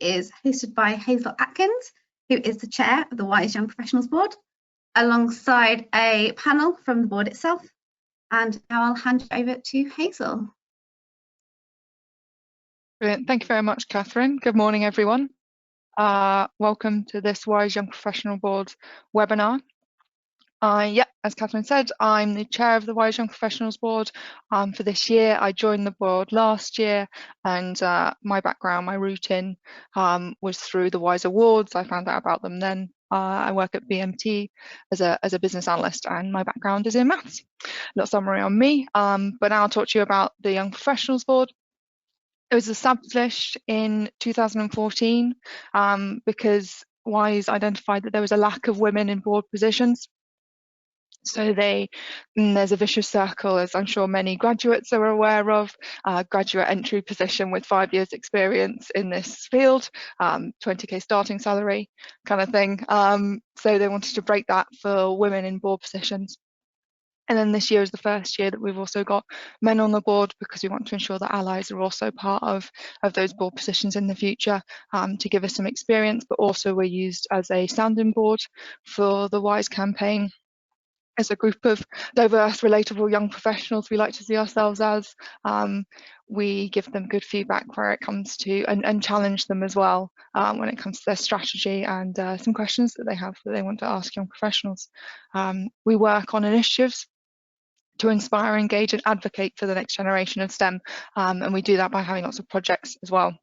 is hosted by Hazel Atkins, who is the chair of the Wise Young Professionals Board, alongside a panel from the board itself. And now I'll hand you over to Hazel. Brilliant. Thank you very much, Catherine. Good morning, everyone. Welcome to this Wise Young Professional Board webinar. As Catherine said, I'm the chair of the Wise Young Professionals Board for this year. I joined the board last year, and my background, my route in was through the Wise Awards. I found out about them then. I work at BMT as a business analyst, and my background is in maths. A little summary on me, but now I'll talk to you about the Young Professionals Board. It was established in 2014 because Wise identified that there was a lack of women in board positions. So there's a vicious circle, as I'm sure many graduates are aware of, graduate entry position with 5 years experience in this field, 20k starting salary kind of thing. So they wanted to break that for women in board positions. And then this year is the first year that we've also got men on the board, because we want to ensure that allies are also part of those board positions in the future, to give us some experience, but also we're used as a sounding board for the WISE campaign. As a group of diverse, relatable young professionals we like to see ourselves as, we give them good feedback where it comes to, and challenge them as well when it comes to their strategy and some questions that they have that they want to ask young professionals. We work on initiatives to inspire, engage and advocate for the next generation of STEM, and we do that by having lots of projects as well.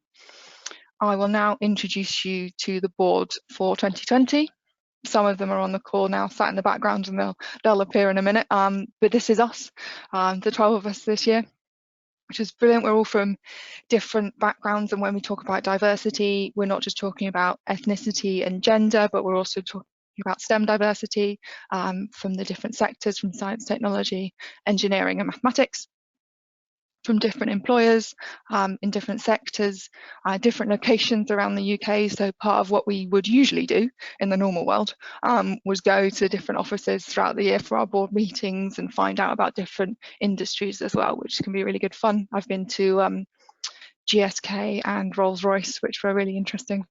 I will now introduce you to the board for 2020. Some of them are on the call now, sat in the background, and they'll appear in a minute. But this is us, the 12 of us this year, which is brilliant. We're all from different backgrounds, and when we talk about diversity, we're not just talking about ethnicity and gender, but we're also talking about STEM diversity from the different sectors, from science, technology, engineering and mathematics, from different employers in different sectors, different locations around the UK. So part of what we would usually do in the normal world was go to different offices throughout the year for our board meetings and find out about different industries as well, which can be really good fun. I've been to GSK and Rolls-Royce, which were really interesting.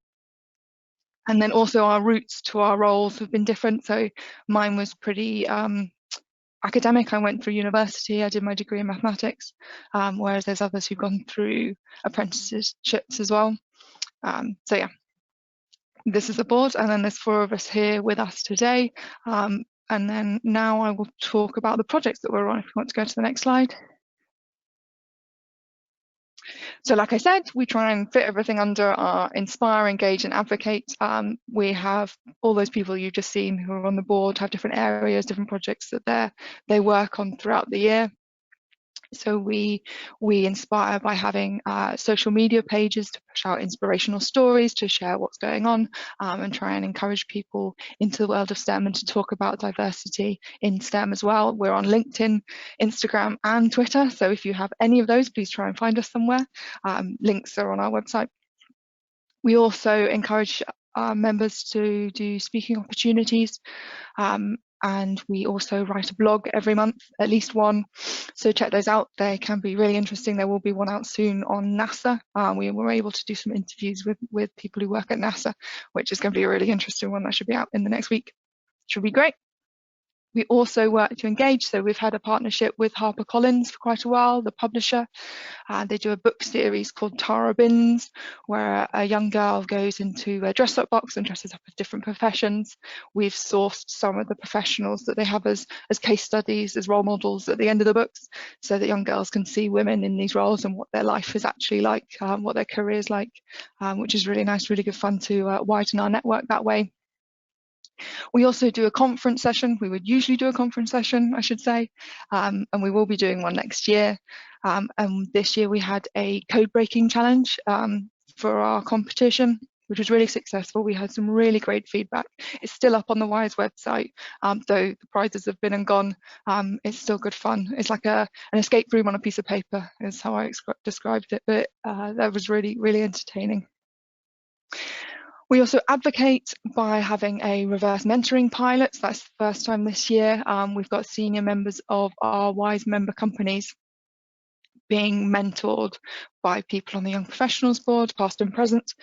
And then also our routes to our roles have been different. So mine was pretty academic. I went through university, I did my degree in mathematics, whereas there's others who've gone through apprenticeships as well. So yeah, this is the board, and then there's 4 of us here with us today. And then now I will talk about the projects that we're on, if you want to go to the next slide. So like I said, we try and fit everything under our inspire, engage and advocate. We have all those people you've just seen who are on the board, have different areas, different projects that they work on throughout the year. So we inspire by having social media pages to push out inspirational stories, to share what's going on, and try and encourage people into the world of STEM and to talk about diversity in STEM as well. We're on LinkedIn, Instagram and Twitter. So if you have any of those, please try and find us somewhere. Links are on our website. We also encourage our members to do speaking opportunities. And we also write a blog every month, at least one, so check those out. They can be really interesting. There will be one out soon on NASA. We were able to do some interviews with people who work at NASA, which is going to be a really interesting one. That should be out in the next week. Should be great. We also work to engage, so we've had a partnership with HarperCollins for quite a while, the publisher. They do a book series called Tara Bins, where a young girl goes into a dress-up box and dresses up as different professions. We've sourced some of the professionals that they have as case studies, as role models at the end of the books, so that young girls can see women in these roles and what their life is actually like, what their career is like, which is really nice, really good fun to widen our network that way. We also do a conference session. We would usually do a conference session, I should say, and we will be doing one next year. And this year we had a code breaking challenge for our competition, which was really successful. We had some really great feedback. It's still up on the WISE website, though the prizes have been and gone. It's still good fun. It's like an escape room on a piece of paper is how I described it, but that was really, really entertaining. We also advocate by having a reverse mentoring pilot. So that's the first time this year. We've got senior members of our WISE member companies being mentored by people on the Young Professionals Board, past and present,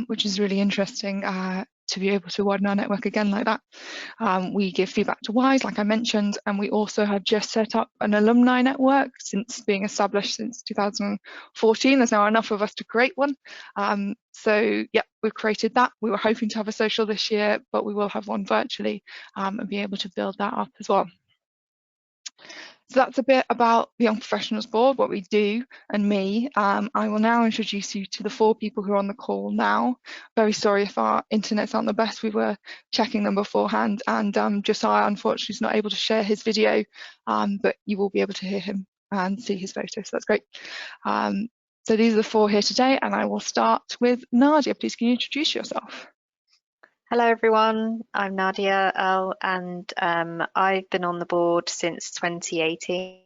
which is really interesting to be able to widen our network again like that. We give feedback to WISE, like I mentioned, and we also have just set up an alumni network since being established since 2014. There's now enough of us to create one. So yeah, we've created that. We were hoping to have a social this year, but we will have one virtually and be able to build that up as well. So that's a bit about the Young Professionals Board, what we do, and me. I will now introduce you to the 4 people who are on the call now. Very sorry if our internets aren't the best. We were checking them beforehand, and Josiah unfortunately is not able to share his video, but you will be able to hear him and see his photo, so that's great. So these are the 4 here today, and I will start with Nadia. Please, can you introduce yourself? Hello everyone, I'm Nadia Earl, and I've been on the board since 2018.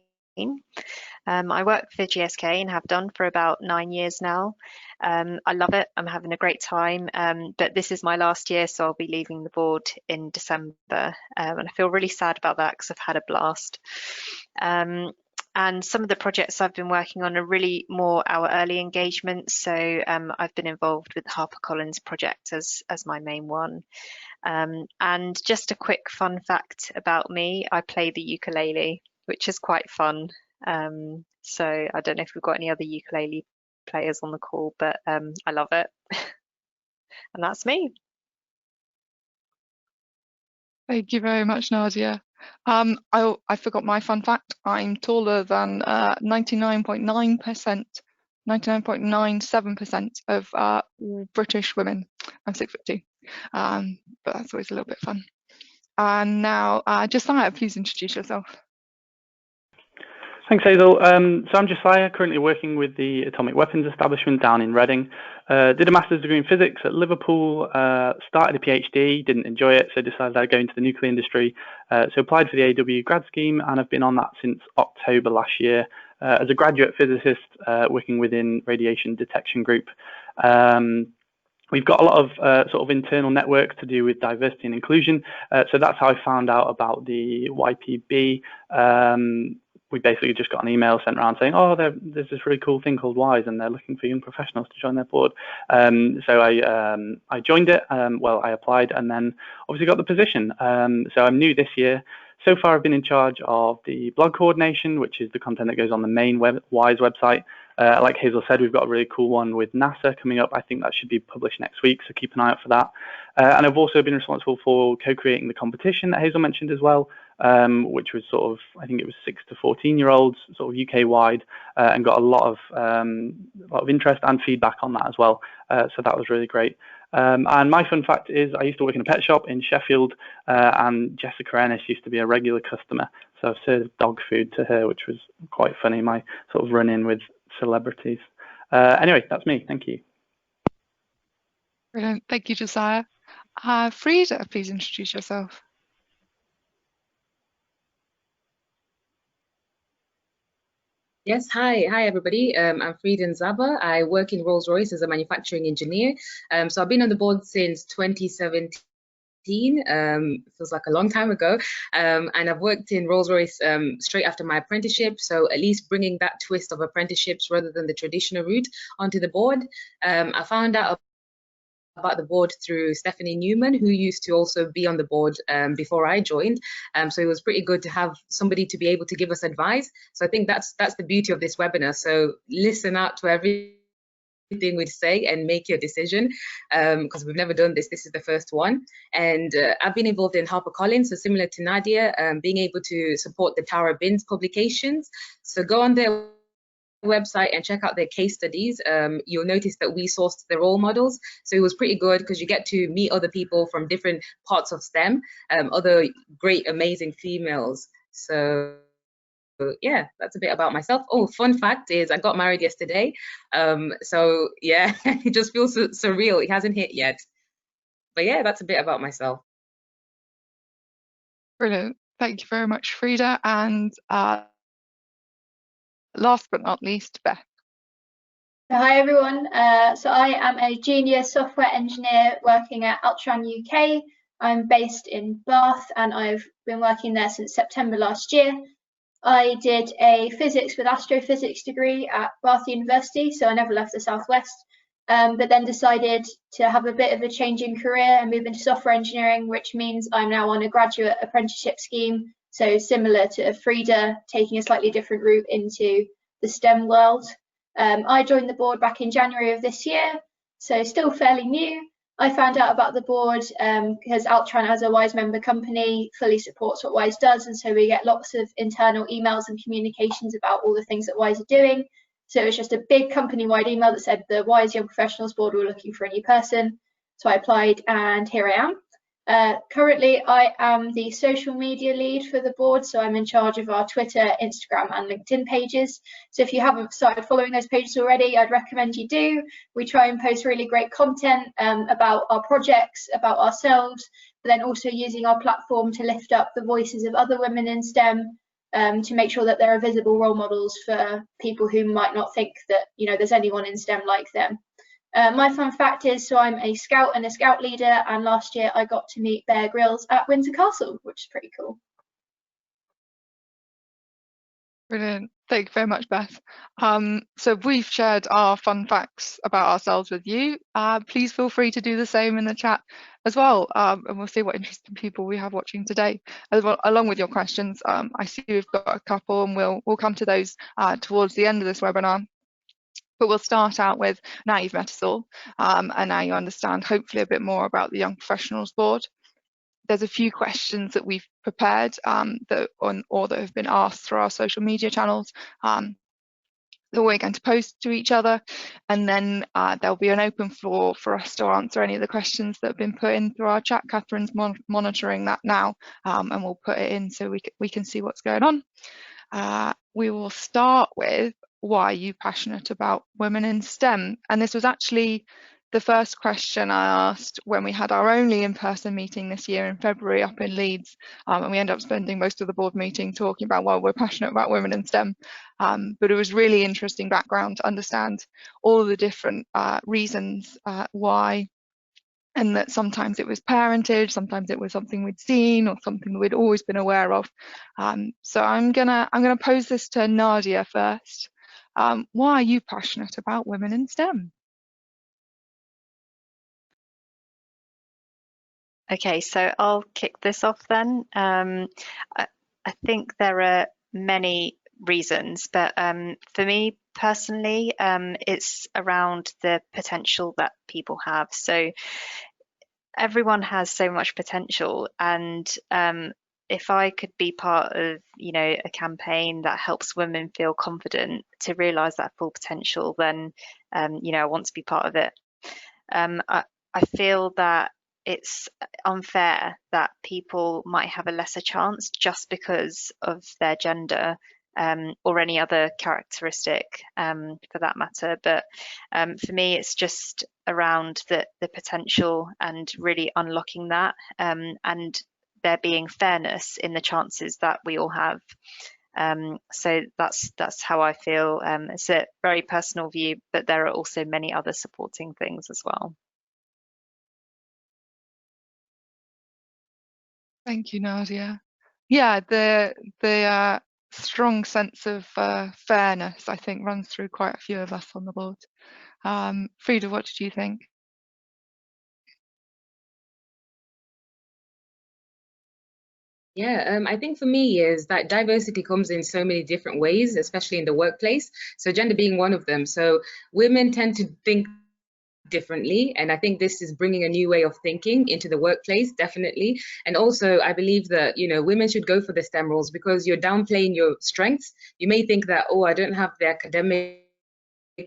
I work for GSK and have done for about 9 years now. I love it, I'm having a great time, but this is my last year, so I'll be leaving the board in December, and I feel really sad about that because I've had a blast. And some of the projects I've been working on are really more our early engagements. So I've been involved with the HarperCollins project as my main one. And just a quick fun fact about me, I play the ukulele, which is quite fun. So I don't know if we've got any other ukulele players on the call, but I love it. And that's me. Thank you very much, Nadia. I forgot my fun fact. I'm taller than 99.9%, 99.97% of British women. I'm 6'2", but that's always a little bit fun. And now, Josiah, please introduce yourself. Thanks, Hazel. So I'm Josiah, currently working with the Atomic Weapons Establishment down in Reading. Did a master's degree in physics at Liverpool, started a PhD, didn't enjoy it, so decided I'd go into the nuclear industry. So applied for the AW grad scheme, and I've been on that since October last year as a graduate physicist working within Radiation Detection Group. We've got a lot of sort of internal networks to do with diversity and inclusion. So that's how I found out about the YPB. We basically just got an email sent around saying, oh, there's this really cool thing called WISE, and they're looking for young professionals to join their board. So I joined it. Well, I applied and then obviously got the position. So I'm new this year. So far, I've been in charge of the blog coordination, which is the content that goes on the main WISE website. Like Hazel said, we've got a really cool one with NASA coming up. I think that should be published next week, so keep an eye out for that. And I've also been responsible for co-creating the competition that Hazel mentioned as well, which was sort of, I think it was 6 to 14-year-olds, sort of UK-wide, and got a lot of interest and feedback on that as well. So that was really great. And my fun fact is I used to work in a pet shop in Sheffield, and Jessica Ennis used to be a regular customer. So I've served dog food to her, which was quite funny, my sort of run-in with celebrities. Anyway, that's me. Thank you. Brilliant. Thank you, Josiah. Frida, please introduce yourself. Yes, hi everybody. I'm Frida Nzaba. I work in Rolls-Royce as a manufacturing engineer. So I've been on the board since 2017. Feels like a long time ago. And I've worked in Rolls-Royce straight after my apprenticeship. So at least bringing that twist of apprenticeships rather than the traditional route onto the board. I found out about the board through Stephanie Newman, who used to also be on the board before I joined. So it was pretty good to have somebody to be able to give us advice. So I think that's the beauty of this webinar. So listen out to everything we say and make your decision, because we've never done this. This is the first one. And I've been involved in HarperCollins, so similar to Nadia, being able to support the Tara Binns publications. So go on their website and check out their case studies. You'll notice that we sourced the role models, so it was pretty good because you get to meet other people from different parts of STEM, other great amazing females. So yeah, that's a bit about myself. Oh, fun fact is I got married yesterday. So yeah, it just feels surreal. It hasn't hit yet, but yeah, that's a bit about myself. Brilliant. Thank you very much, Frida. And last but not least, Beth. Hi everyone. So I am a junior software engineer working at Altran UK. I'm based in Bath and I've been working there since September last year. I did a physics with astrophysics degree at Bath University, so I never left the Southwest, but then decided to have a bit of a change in career and move into software engineering, which means I'm now on a graduate apprenticeship scheme, so similar to Frida, taking a slightly different route into the STEM world. I joined the board back in January of this year, so still fairly new. I found out about the board because Altran, as a WISE member company, fully supports what WISE does, and so we get lots of internal emails and communications about all the things that WISE are doing. So it was just a big company-wide email that said the WISE Young Professionals Board were looking for a new person. So I applied, and here I am. Currently, I am the social media lead for the board, so I'm in charge of our Twitter, Instagram, and LinkedIn pages. So if you haven't started following those pages already, I'd recommend you do. We try and post really great content about our projects, about ourselves, but then also using our platform to lift up the voices of other women in STEM, to make sure that there are visible role models for people who might not think that there's anyone in STEM like them. My fun fact is, so I'm a scout and a scout leader, and last year I got to meet Bear Grylls at Windsor Castle, which is pretty cool. Brilliant. Thank you very much, Beth. So we've shared our fun facts about ourselves with you. Please feel free to do the same in the chat as well, and we'll see what interesting people we have watching today, as well, along with your questions. I see we've got a couple, and we'll come to those towards the end of this webinar. But we'll start out with, now you've met us all, and now you understand hopefully a bit more about the Young Professionals Board. There's a few questions that we've prepared that have been asked through our social media channels that we're going to post to each other, and then there'll be an open floor for us to answer any of the questions that have been put in through our chat. Catherine's monitoring that now, and we'll put it in so we can see what's going on. We will start with, why are you passionate about women in STEM? And this was actually the first question I asked when we had our only in-person meeting this year in February up in Leeds, and we ended up spending most of the board meeting talking about why we're passionate about women in STEM. But it was really interesting background to understand all of the different reasons why, and that sometimes it was parentage, sometimes it was something we'd seen or something that we'd always been aware of. So I'm gonna pose this to Nadia first. Why are you passionate about women in STEM? Okay, so I'll kick this off then. I think there are many reasons, but for me personally, it's around the potential that people have. So everyone has so much potential, and if I could be part of, a campaign that helps women feel confident to realise that full potential, then, I want to be part of it. I feel that it's unfair that people might have a lesser chance just because of their gender, or any other characteristic for that matter. But for me, it's just around the potential and really unlocking that, and there being fairness in the chances that we all have. So that's how I feel. It's a very personal view, but there are also many other supporting things as well. Thank you, Nadia. Yeah, the strong sense of fairness, I think, runs through quite a few of us on the board. Frida, what did you think? Yeah, I think for me is that diversity comes in so many different ways, especially in the workplace. So gender being one of them. So women tend to think differently, and I think this is bringing a new way of thinking into the workplace, definitely. And also I believe that women should go for the STEM roles because you're downplaying your strengths. You may think that, oh, I don't have the academic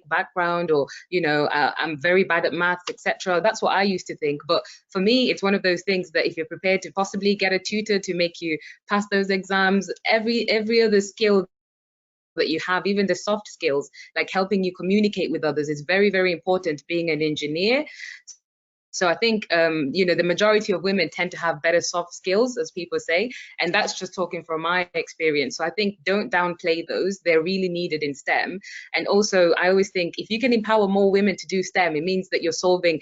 background, or I'm very bad at maths, etc. That's what I used to think. But for me, it's one of those things that if you're prepared to possibly get a tutor to make you pass those exams, every other skill that you have, even the soft skills like helping you communicate with others, is very, very important being an engineer. So I think, the majority of women tend to have better soft skills, as people say, and that's just talking from my experience. So I think don't downplay those. They're really needed in STEM. And also, I always think if you can empower more women to do STEM, it means that you're solving,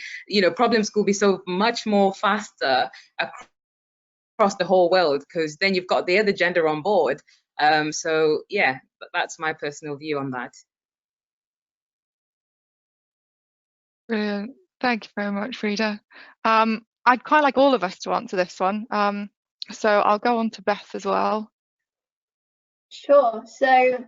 problems could be solved much more faster across the whole world, because then you've got the other gender on board. So yeah, that's my personal view on that. Brilliant. Thank you very much, Frida. I'd quite like all of us to answer this one. So I'll go on to Beth as well. Sure. So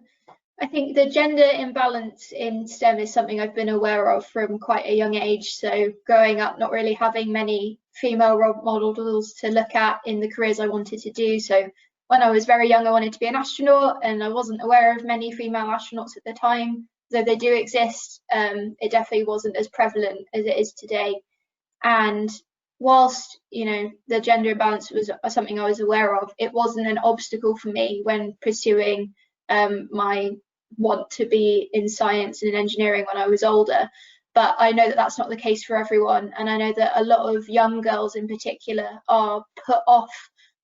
I think the gender imbalance in STEM is something I've been aware of from quite a young age. So growing up, not really having many female role models to look at in the careers I wanted to do. So when I was very young, I wanted to be an astronaut, and I wasn't aware of many female astronauts at the time. Though they do exist, it definitely wasn't as prevalent as it is today. And whilst, you know, the gender imbalance was something I was aware of, it wasn't an obstacle for me when pursuing my want to be in science and in engineering when I was older. But I know that that's not the case for everyone, and I know that a lot of young girls in particular are put off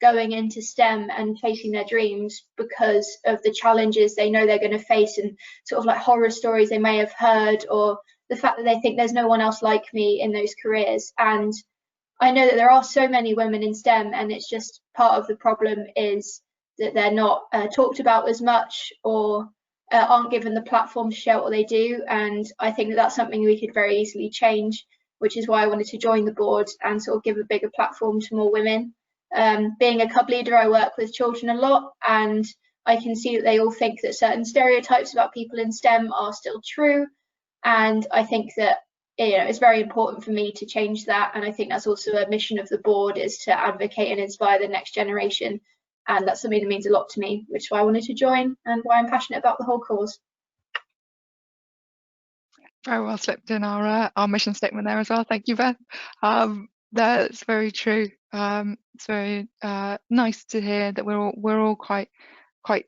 going into STEM and chasing their dreams because of the challenges they know they're going to face, and sort of like horror stories they may have heard, or the fact that they think there's no one else like me in those careers. And I know that there are so many women in STEM, and it's just part of the problem is that they're not talked about as much, or aren't given the platform to share what they do. And I think that that's something we could very easily change, which is why I wanted to join the board and sort of give a bigger platform to more women. Being a club leader, I work with children a lot, and I can see that they all think that certain stereotypes about people in STEM are still true. And I think that, you know, it's very important for me to change that. And I think that's also a mission of the board, is to advocate and inspire the next generation. And that's something that means a lot to me, which is why I wanted to join and why I'm passionate about the whole cause. Very well slipped in our mission statement there as well. Thank you, Beth. That's very true. It's very nice to hear that we're all quite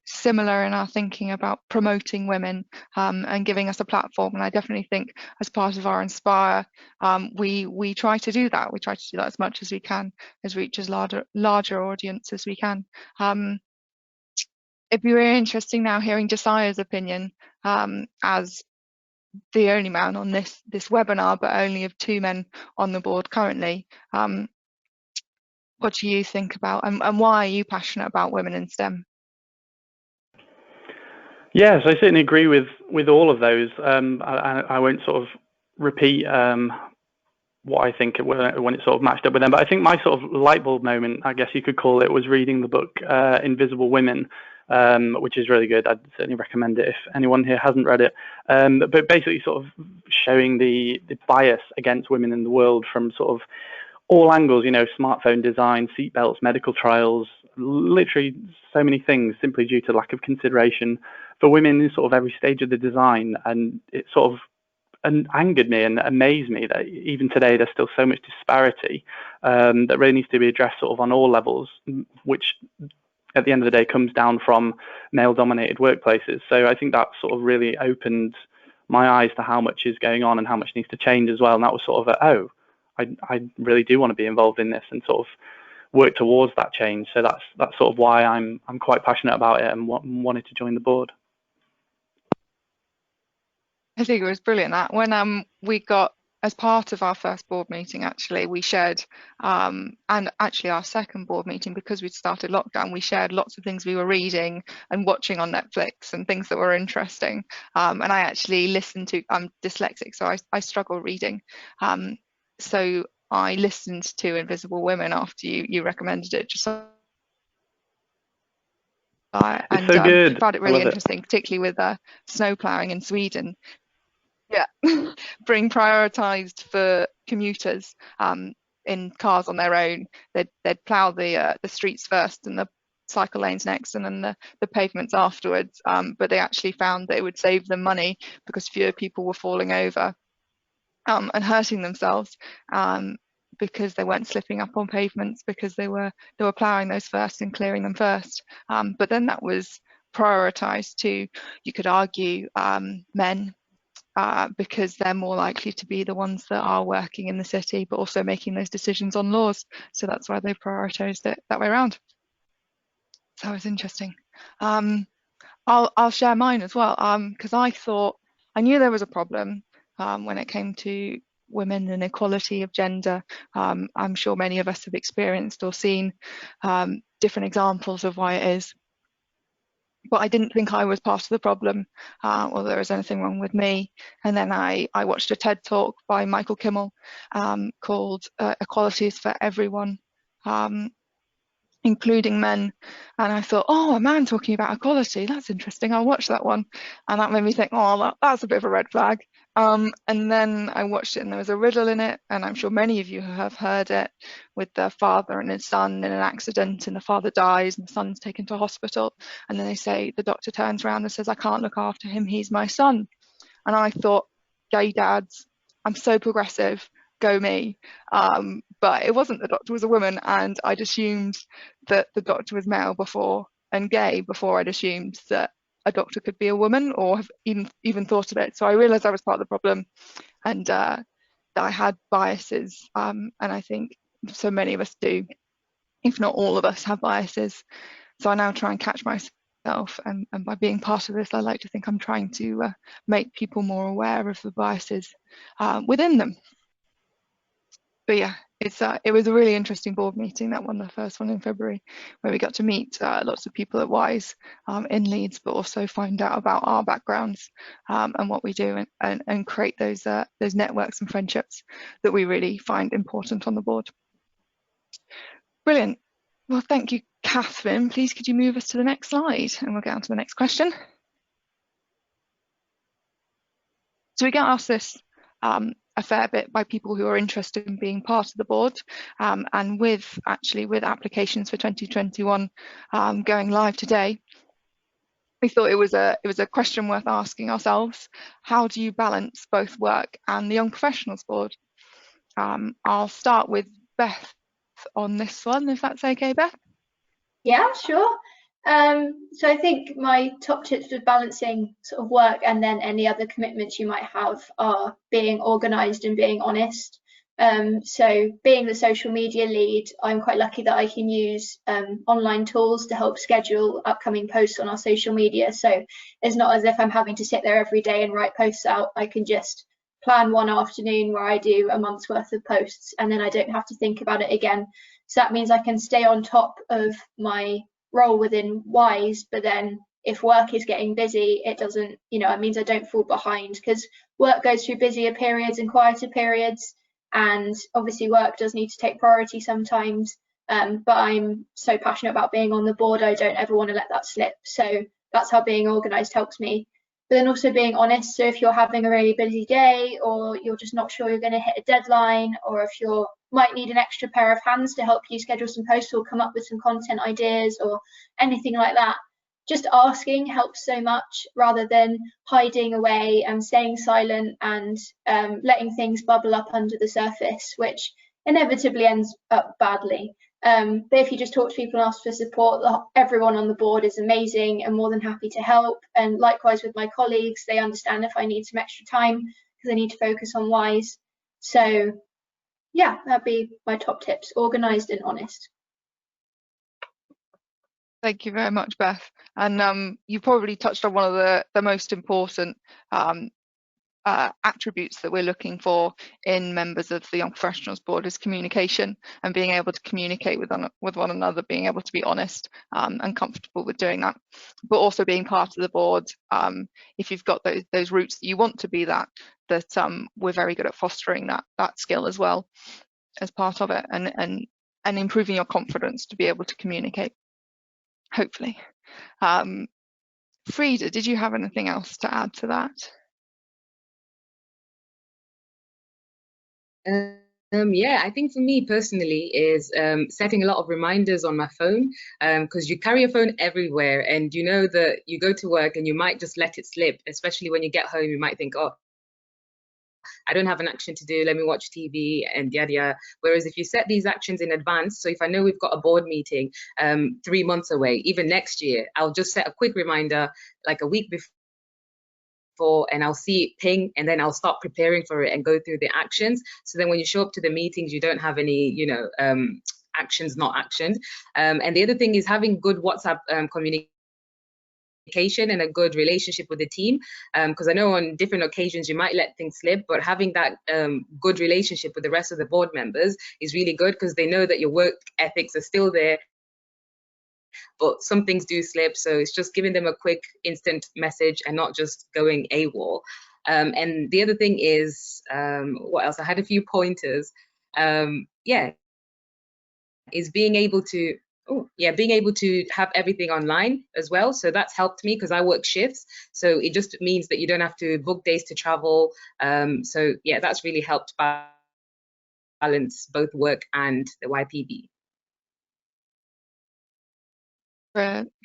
similar in our thinking about promoting women and giving us a platform. And I definitely think as part of our Inspire, we try to do that. We try to do that as much as we can, as reach as larger audience as we can. It'd be really interesting now hearing Josiah's opinion as the only man on this webinar, but only of 2 men on the board currently. What do you think about, and why are you passionate about women in STEM? Yes, I certainly agree with all of those. I won't sort of repeat what I think when it sort of matched up with them, but I think my sort of light bulb moment, I guess you could call it, was reading the book Invisible Women, which is really good. I'd certainly recommend it if anyone here hasn't read it. But basically sort of showing the bias against women in the world from sort of all angles, you know, smartphone design, seatbelts, medical trials, literally so many things, simply due to lack of consideration for women in sort of every stage of the design. And it sort of angered me and amazed me that even today there's still so much disparity that really needs to be addressed sort of on all levels, which at the end of the day comes down from male-dominated workplaces. So I think that sort of really opened my eyes to how much is going on and how much needs to change as well. And that was sort of I really do want to be involved in this and sort of work towards that change. So that's sort of why I'm quite passionate about it and wanted to join the board. I think it was brilliant that when we got, as part of our first board meeting, actually we shared and actually our second board meeting, because we'd started lockdown, we shared lots of things we were reading and watching on Netflix and things that were interesting. And I actually listened to, I'm dyslexic, so I struggle reading. So I listened to Invisible Women after you recommended it. Just and so good. Found it really interesting, particularly with snow ploughing in Sweden. Yeah, being prioritised for commuters in cars on their own. They'd plough the streets first and the cycle lanes next, and then the pavements afterwards. But they actually found that it would save them money because fewer people were falling over and hurting themselves because they weren't slipping up on pavements, because they were ploughing those first and clearing them first. But then that was prioritised to, you could argue, men. Because they're more likely to be the ones that are working in the city, but also making those decisions on laws. So that's why they prioritised it that way around. So it was interesting. I'll share mine as well, because I knew there was a problem when it came to women and equality of gender. I'm sure many of us have experienced or seen different examples of why it is. but I didn't think I was part of the problem or there was anything wrong with me. And then I watched a TED talk by Michael Kimmel called Equality is for Everyone, including men. And I thought, oh, a man talking about equality, that's interesting, I'll watch that one. And that made me think, oh, that's a bit of a red flag. And then I watched it and there was a riddle in it, and I'm sure many of you have heard it, with the father and his son in an accident, and the father dies and the son's taken to hospital, and then they say, the doctor turns around and says, I can't look after him, he's my son. And I thought, gay dads, I'm so progressive, go me. But it wasn't, the doctor was a woman, and I'd assumed that the doctor was male before and gay before I'd assumed that a doctor could be a woman or have even thought of it. So I realised I was part of the problem, and that I had biases, and I think so many of us do, if not all of us have biases. So I now try and catch myself, and by being part of this, I like to think I'm trying to make people more aware of the biases within them. But yeah, it was a really interesting board meeting, that one, the first one in February, where we got to meet lots of people at WISE in Leeds, but also find out about our backgrounds and what we do, and create those networks and friendships that we really find important on the board. Brilliant. Well, thank you, Catherine. Please could you move us to the next slide, and we'll get on to the next question. So we get asked this a fair bit by people who are interested in being part of the board, and with applications for 2021 going live today, we thought it was a question worth asking ourselves. How do you balance both work and the Young Professionals Board? I'll start with Beth on this one, if that's okay, Beth. Yeah, sure. So I think my top tips for balancing sort of work and then any other commitments you might have are being organised and being honest. So being the social media lead, I'm quite lucky that I can use online tools to help schedule upcoming posts on our social media. So it's not as if I'm having to sit there every day and write posts out. I can just plan one afternoon where I do a month's worth of posts, and then I don't have to think about it again. So that means I can stay on top of my role within WISE, but then if work is getting busy, it doesn't, it means I don't fall behind, because work goes through busier periods and quieter periods, and obviously work does need to take priority sometimes, but I'm so passionate about being on the board, I don't ever want to let that slip. So that's how being organised helps me. But then also being honest, so if you're having a really busy day, or you're just not sure you're going to hit a deadline, or if you might need an extra pair of hands to help you schedule some posts or come up with some content ideas or anything like that, just asking helps so much, rather than hiding away and staying silent and letting things bubble up under the surface, which inevitably ends up badly. But if you just talk to people and ask for support, everyone on the board is amazing and more than happy to help. And likewise with my colleagues, they understand if I need some extra time because I need to focus on WISE. So yeah, that'd be my top tips: organised and honest. Thank you very much, Beth. And you probably touched on one of the most important attributes that we're looking for in members of the Young Professionals Board is communication, and being able to communicate with one another, being able to be honest and comfortable with doing that, but also being part of the board. If you've got those roots that you want to be that we're very good at fostering that skill as well as part of it, and improving your confidence to be able to communicate, hopefully. Frida, did you have anything else to add to that? Yeah, I think for me personally is setting a lot of reminders on my phone, because you carry your phone everywhere, and you know that you go to work and you might just let it slip, especially when you get home. You might think, oh, I don't have an action to do, let me watch TV and yada yada. Whereas if you set these actions in advance, so if I know we've got a board meeting 3 months away, even next year, I'll just set a quick reminder like a week before, and I'll see it ping, and then I'll start preparing for it and go through the actions. So then when you show up to the meetings, you don't have any, actions not actioned. And the other thing is having good WhatsApp communication and a good relationship with the team, because I know on different occasions you might let things slip, but having that good relationship with the rest of the board members is really good, because they know that your work ethics are still there but some things do slip. So it's just giving them a quick instant message and not just going AWOL. And the other thing is, what else? I had a few pointers. Is being able to have everything online as well. So that's helped me because I work shifts. So it just means that you don't have to book days to travel. So yeah, that's really helped balance both work and the YPB.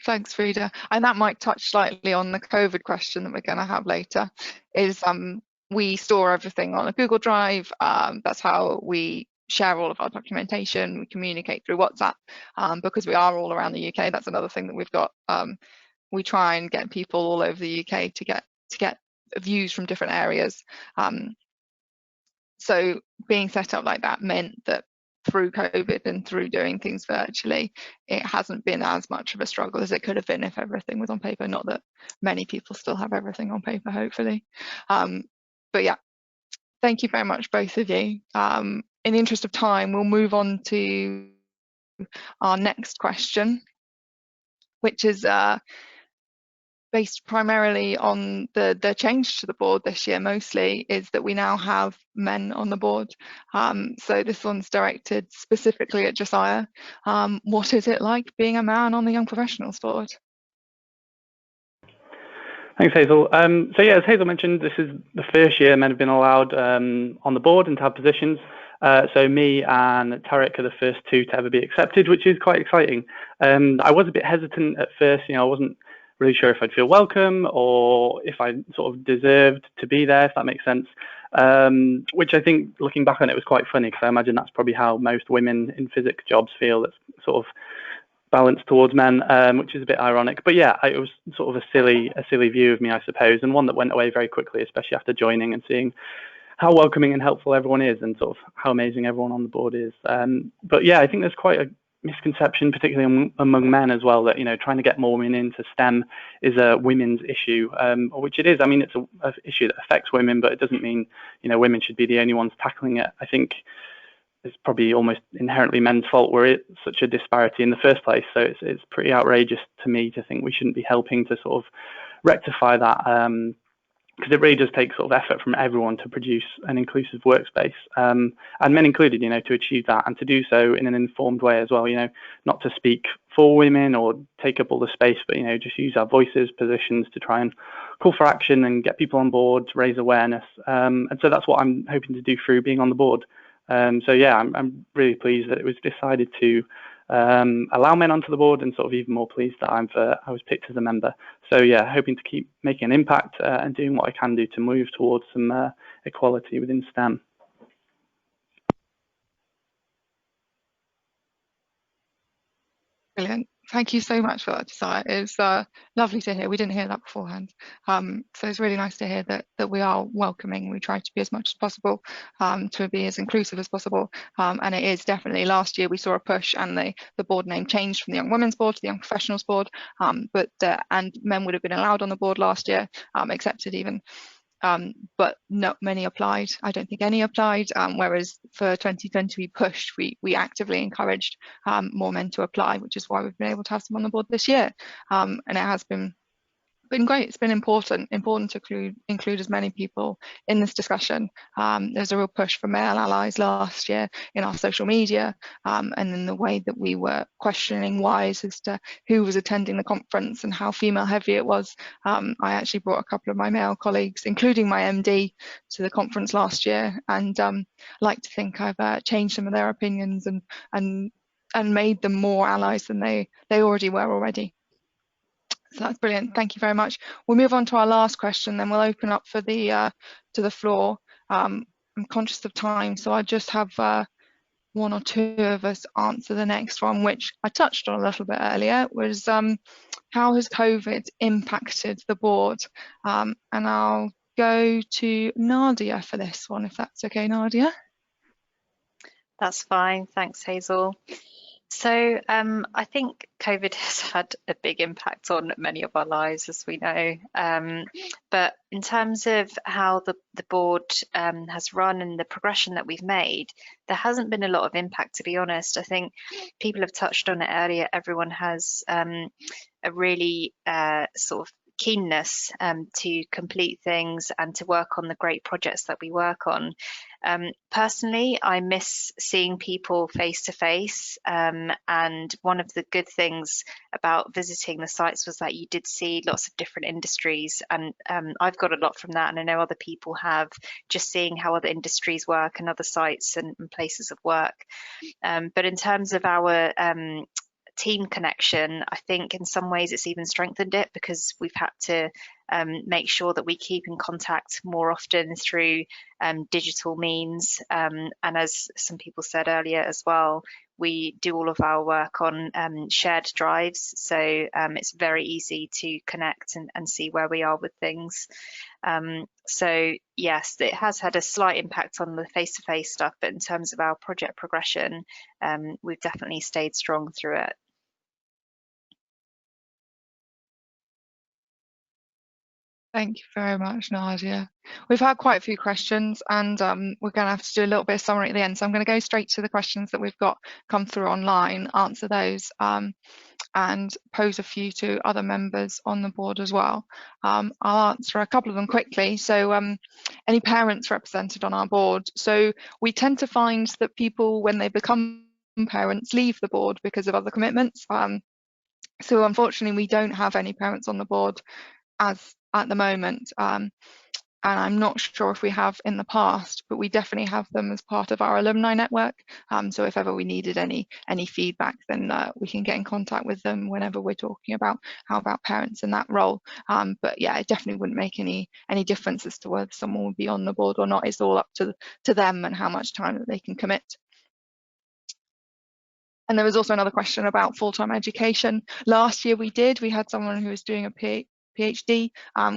Thanks, Frida. And that might touch slightly on the COVID question that we're going to have later. Is we store everything on a Google Drive. That's how we share all of our documentation. We communicate through WhatsApp because we are all around the UK. That's another thing that we've got. We try and get people all over the UK to get views from different areas. So being set up like that meant that through COVID and through doing things virtually, it hasn't been as much of a struggle as it could have been if everything was on paper. Not that many people still have everything on paper, hopefully. But yeah, thank you very much, both of you. In the interest of time, we'll move on to our next question, which is based primarily on the change to the board this year. Mostly is that we now have men on the board. So this one's directed specifically at Josiah. What is it like being a man on the Young Professionals board? Thanks, Hazel. So yeah, as Hazel mentioned, this is the first year men have been allowed on the board and to have positions. So me and Tarek are the first two to ever be accepted, which is quite exciting. I was a bit hesitant at first. I wasn't really sure if I'd feel welcome or if I sort of deserved to be there, if that makes sense. Which I think, looking back on it, was quite funny because I imagine that's probably how most women in physics jobs feel. That's sort of balanced towards men, which is a bit ironic. But yeah, it was sort of a silly view of me, I suppose, and one that went away very quickly, especially after joining and seeing how welcoming and helpful everyone is and sort of how amazing everyone on the board is. But yeah, I think there's quite a misconception, particularly among men as well, that trying to get more women into STEM is a women's issue, which it is. I mean, it's an issue that affects women, but it doesn't mean women should be the only ones tackling it. I think it's probably almost inherently men's fault we're at such a disparity in the first place. So it's pretty outrageous to me to think we shouldn't be helping to sort of rectify that, because it really does take sort of effort from everyone to produce an inclusive workspace, and men included, to achieve that and to do so in an informed way as well, not to speak for women or take up all the space, but, just use our voices, positions to try and call for action and get people on board, to raise awareness. And so that's what I'm hoping to do through being on the board. So yeah, I'm really pleased that it was decided to allow men onto the board, and sort of even more pleased that I was picked as a member. So yeah, hoping to keep making an impact and doing what I can do to move towards some equality within STEM. Brilliant. Thank you so much for that, Josiah. It's lovely to hear. We didn't hear that beforehand. So it's really nice to hear that we are welcoming. We try to be as much as possible, to be as inclusive as possible. And it is definitely, last year we saw a push and the board name changed from the Young Women's Board to the Young Professionals Board. And men would have been allowed on the board last year, accepted even. But not many applied. I don't think any applied, whereas for 2020 we pushed, we actively encouraged more men to apply, which is why we've been able to have some on the board this year. And it has been great. It's been important to include as many people in this discussion. There's a real push for male allies last year in our social media, and in the way that we were questioning whys as to who was attending the conference and how female heavy it was. I actually brought a couple of my male colleagues, including my MD, to the conference last year, and like to think I've changed some of their opinions and made them more allies than they already were already. So that's brilliant. Thank you very much. We'll move on to our last question, then we'll open up for the to the floor. I'm conscious of time, so I just have one or two of us answer the next one, which I touched on a little bit earlier, was how has COVID impacted the board? And I'll go to Nadia for this one, if that's okay, Nadia. That's fine. Thanks, Hazel. So I think COVID has had a big impact on many of our lives, as we know. But in terms of how the board has run and the progression that we've made, there hasn't been a lot of impact, to be honest. I think people have touched on it earlier. Everyone has a really sort of keenness to complete things and to work on the great projects that we work on. Personally, I miss seeing people face to face, and one of the good things about visiting the sites was that you did see lots of different industries, and I've got a lot from that, and I know other people have, just seeing how other industries work and other sites and places of work. But in terms of our team connection, I think in some ways it's even strengthened it, because we've had to make sure that we keep in contact more often through digital means. And as some people said earlier as well, we do all of our work on shared drives, so it's very easy to connect and see where we are with things. So yes, it has had a slight impact on the face-to-face stuff, but in terms of our project progression, we've definitely stayed strong through it. Thank you very much, Nadia. We've had quite a few questions, and we're going to have to do a little bit of summary at the end. So I'm going to go straight to the questions that we've got come through online, answer those, and pose a few to other members on the board as well. I'll answer a couple of them quickly. So any parents represented on our board? So we tend to find that people, when they become parents, leave the board because of other commitments. So unfortunately, we don't have any parents on the board as at the moment, and I'm not sure if we have in the past, but we definitely have them as part of our alumni network. So if ever we needed any feedback, then we can get in contact with them whenever we're talking about how about parents in that role. But yeah, it definitely wouldn't make any difference as to whether someone would be on the board or not. It's all up to them and how much time that they can commit. And there was also another question about full-time education. Last year we had someone who was doing a PhD.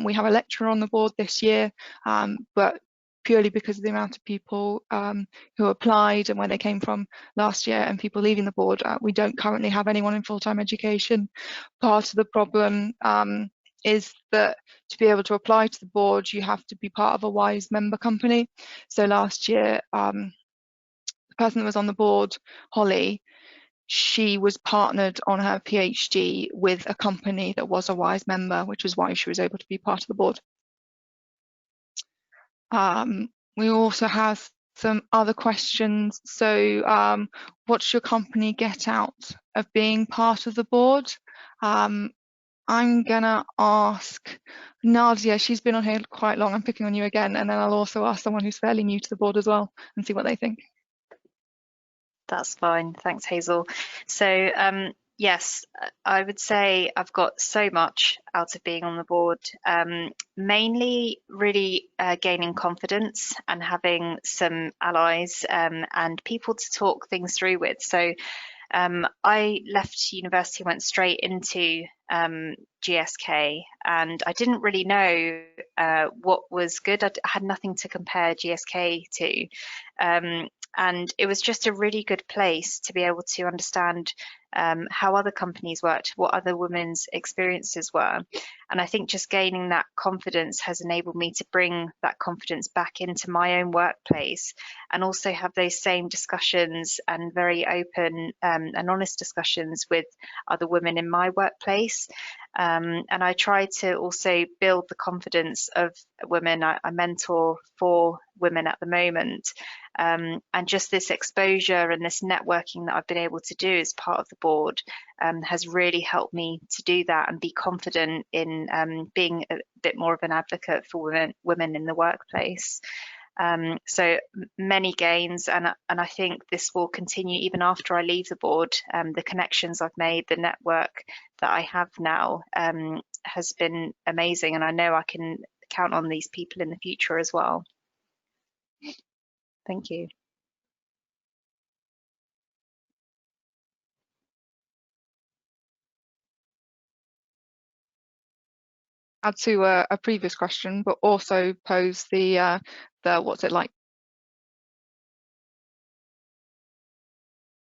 We have a lecturer on the board this year, but purely because of the amount of people who applied and where they came from last year and people leaving the board, we don't currently have anyone in full-time education. Part of the problem is that to be able to apply to the board, you have to be part of a WISE member company. So last year, the person that was on the board, Holly, she was partnered on her PhD with a company that was a WISE member, which is why she was able to be part of the board. We also have some other questions. So what's your company get out of being part of the board? I'm gonna ask Nadia, she's been on here quite long. I'm picking on you again, and then I'll also ask someone who's fairly new to the board as well and see what they think. That's fine. Thanks, Hazel. So yes, I would say I've got so much out of being on the board, mainly really gaining confidence and having some allies and people to talk things through with. So I left university, went straight into GSK, and I didn't really know what was good. I had nothing to compare GSK to. And it was just a really good place to be able to understand how other companies worked, what other women's experiences were. And I think just gaining that confidence has enabled me to bring that confidence back into my own workplace and also have those same discussions and very open and honest discussions with other women in my workplace. And I try to also build the confidence of women. I mentor 4 women at the moment. And just this exposure and this networking that I've been able to do as part of the board has really helped me to do that and be confident in being a bit more of an advocate for women in the workplace. So many gains, and I think this will continue even after I leave the board. The connections I've made, the network that I have now has been amazing, and I know I can count on these people in the future as well. Thank you. Add to a previous question, but also pose the what's it like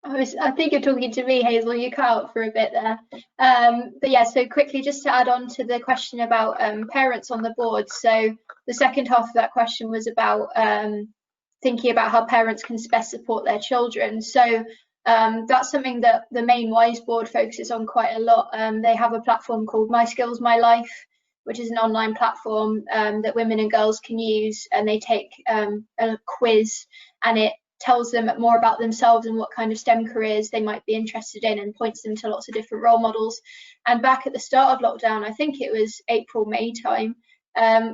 I think you're talking to me, Hazel. You cut out for a bit there. But yeah, so quickly, just to add on to the question about parents on the board. So the second half of that question was about thinking about how parents can best support their children. So that's something that the main WISE board focuses on quite a lot. They have a platform called My Skills, My Life, which is an online platform that women and girls can use, and they take a quiz, and it tells them more about themselves and what kind of STEM careers they might be interested in, and points them to lots of different role models. And back at the start of lockdown, I think it was April, May time,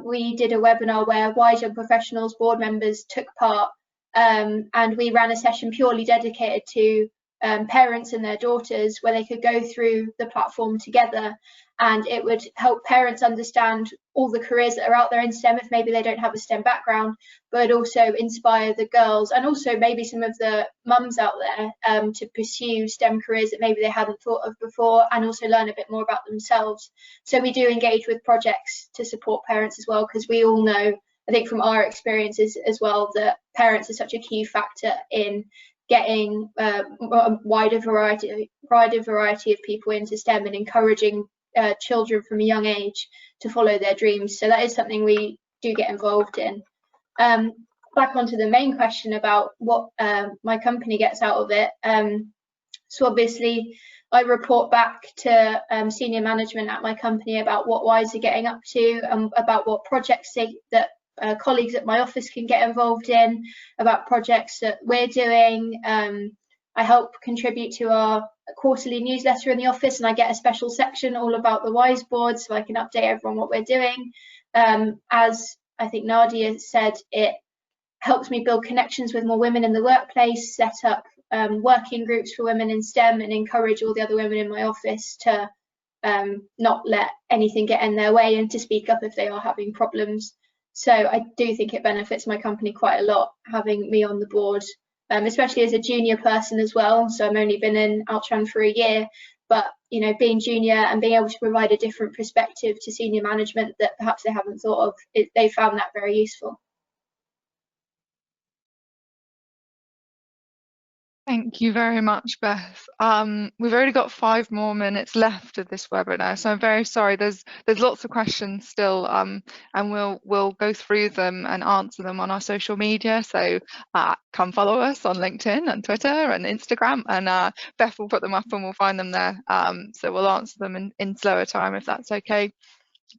we did a webinar where WISE Young Professionals board members took part, and we ran a session purely dedicated to parents and their daughters, where they could go through the platform together, and it would help parents understand all the careers that are out there in STEM if maybe they don't have a STEM background, but also inspire the girls and also maybe some of the mums out there to pursue STEM careers that maybe they hadn't thought of before, and also learn a bit more about themselves. So we do engage with projects to support parents as well, because we all know, I think from our experiences as well, that parents are such a key factor in getting a wider variety of people into STEM and encouraging children from a young age to follow their dreams. So that is something we do get involved in. Back onto the main question about what my company gets out of it. So obviously I report back to senior management at my company about what WISE are getting up to, about what projects that colleagues at my office can get involved in, about projects that we're doing. I help contribute to our quarterly newsletter in the office, and I get a special section all about the WISE board, so I can update everyone what we're doing. As I think Nadia said, it helps me build connections with more women in the workplace, set up working groups for women in STEM, and encourage all the other women in my office to not let anything get in their way and to speak up if they are having problems. So I do think it benefits my company quite a lot having me on the board, especially as a junior person as well. So I've only been in Altran for a year, but you know, being junior and being able to provide a different perspective to senior management that perhaps they haven't thought of, they found that very useful. Thank you very much, Beth. We've already got 5 more minutes left of this webinar, so I'm very sorry. There's lots of questions still, and we'll go through them and answer them on our social media. So come follow us on LinkedIn and Twitter and Instagram, and Beth will put them up and we'll find them there. So we'll answer them in slower time if that's okay,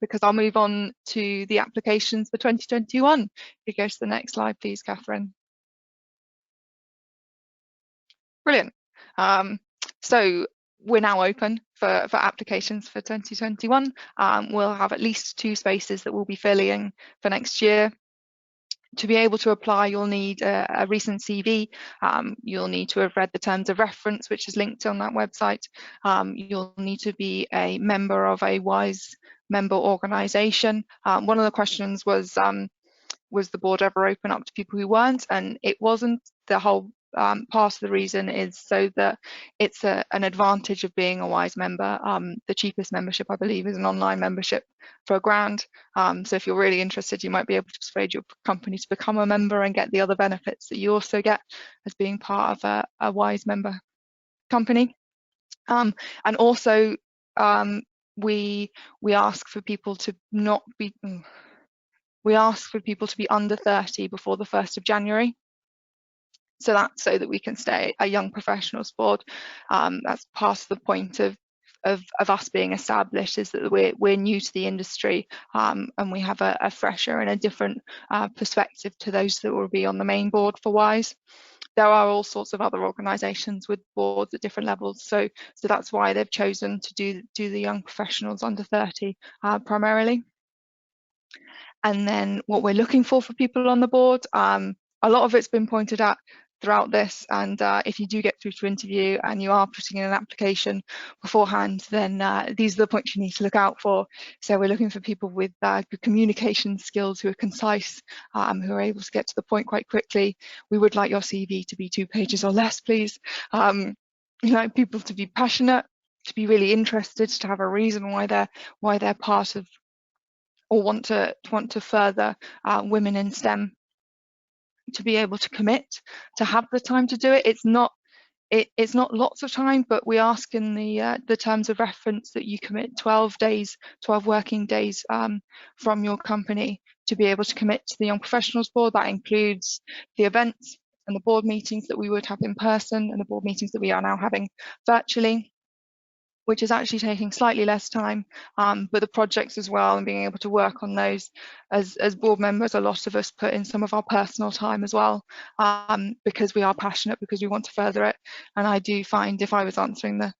because I'll move on to the applications for 2021. If you go to the next slide, please, Catherine. Brilliant. So we're now open for applications for 2021. We'll have at least 2 spaces that we'll be filling for next year. To be able to apply, you'll need a recent CV. You'll need to have read the terms of reference, which is linked on that website. You'll need to be a member of a WISE member organisation. One of the questions was the board ever open up to people who weren't? And it wasn't. The whole part of the reason is so that it's an advantage of being a WISE member. The cheapest membership, I believe, is an online membership for £1,000. So if you're really interested, you might be able to persuade your company to become a member and get the other benefits that you also get as being part of a WISE member company. And also we ask for people to not be under 30 before the 1st of January. So that's so that we can stay a young professionals board. That's part of the point of us being established, is that we're new to the industry, and we have a fresher and a different perspective to those that will be on the main board for WISE. There are all sorts of other organisations with boards at different levels, so that's why they've chosen to do the young professionals under 30 primarily. And then what we're looking for people on the board, a lot of it's been pointed out throughout this, and if you do get through to interview and you are putting in an application beforehand, then these are the points you need to look out for. So we're looking for people with good communication skills, who are concise, who are able to get to the point quite quickly. We would like your CV to be 2 pages or less, please. We like people to be passionate, to be really interested, to have a reason why they're part of or want to further women in STEM, to be able to commit, to have the time to do it. It's not It's not lots of time, but we ask in the terms of reference that you commit 12 working days from your company to be able to commit to the Young Professionals Board. That includes the events and the board meetings that we would have in person and the board meetings that we are now having virtually, which is actually taking slightly less time, but the projects as well, and being able to work on those as board members. A lot of us put in some of our personal time as well, because we are passionate, because we want to further it. And I do find, if I was answering the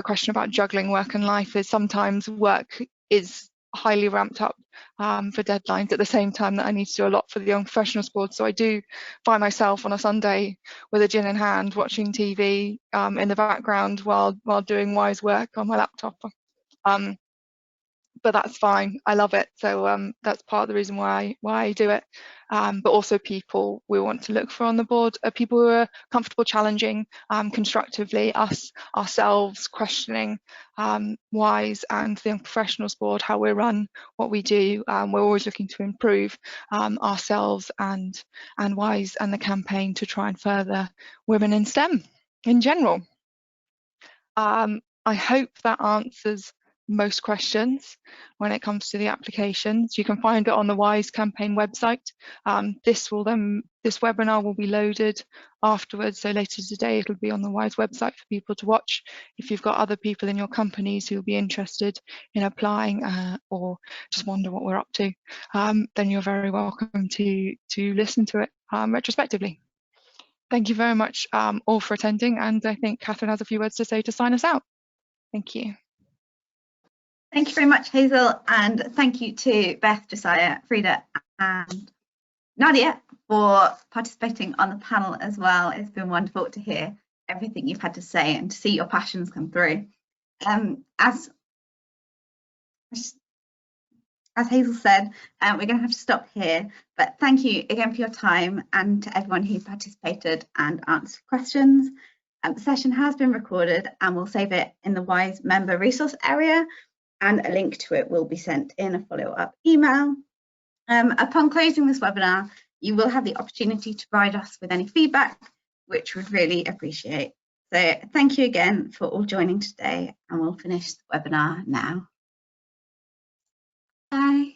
question about juggling work and life, is sometimes work is highly ramped up for deadlines at the same time that I need to do a lot for the Young Professionals Board. So I do find myself on a Sunday with a gin in hand watching TV in the background while doing wise work on my laptop. But that's fine. I love it. So that's part of the reason why I do it. But also, people we want to look for on the board are people who are comfortable challenging constructively ourselves, questioning WISE and the Young Professionals Board, how we run, what we do. We're always looking to improve ourselves and WISE and the campaign to try and further women in STEM in general. I hope that answers most questions when it comes to the applications. You can find it on the WISE campaign website. This webinar will be loaded afterwards, so later today it'll be on the WISE website for people to watch. If you've got other people in your companies who will be interested in applying or just wonder what we're up to, then you're very welcome to listen to it retrospectively. Thank you very much all for attending, and I think Catherine has a few words to say to sign us out. Thank you. Thank you very much, Hazel, and thank you to Beth, Josiah, Frida and Nadia for participating on the panel as well. It's been wonderful to hear everything you've had to say and to see your passions come through. As Hazel said, we're going to have to stop here, but thank you again for your time and to everyone who participated and answered questions. The session has been recorded and we'll save it in the WISE member resource area, and a link to it will be sent in a follow-up email. Upon closing this webinar, you will have the opportunity to provide us with any feedback, which we'd really appreciate. So thank you again for all joining today, and we'll finish the webinar now. Bye.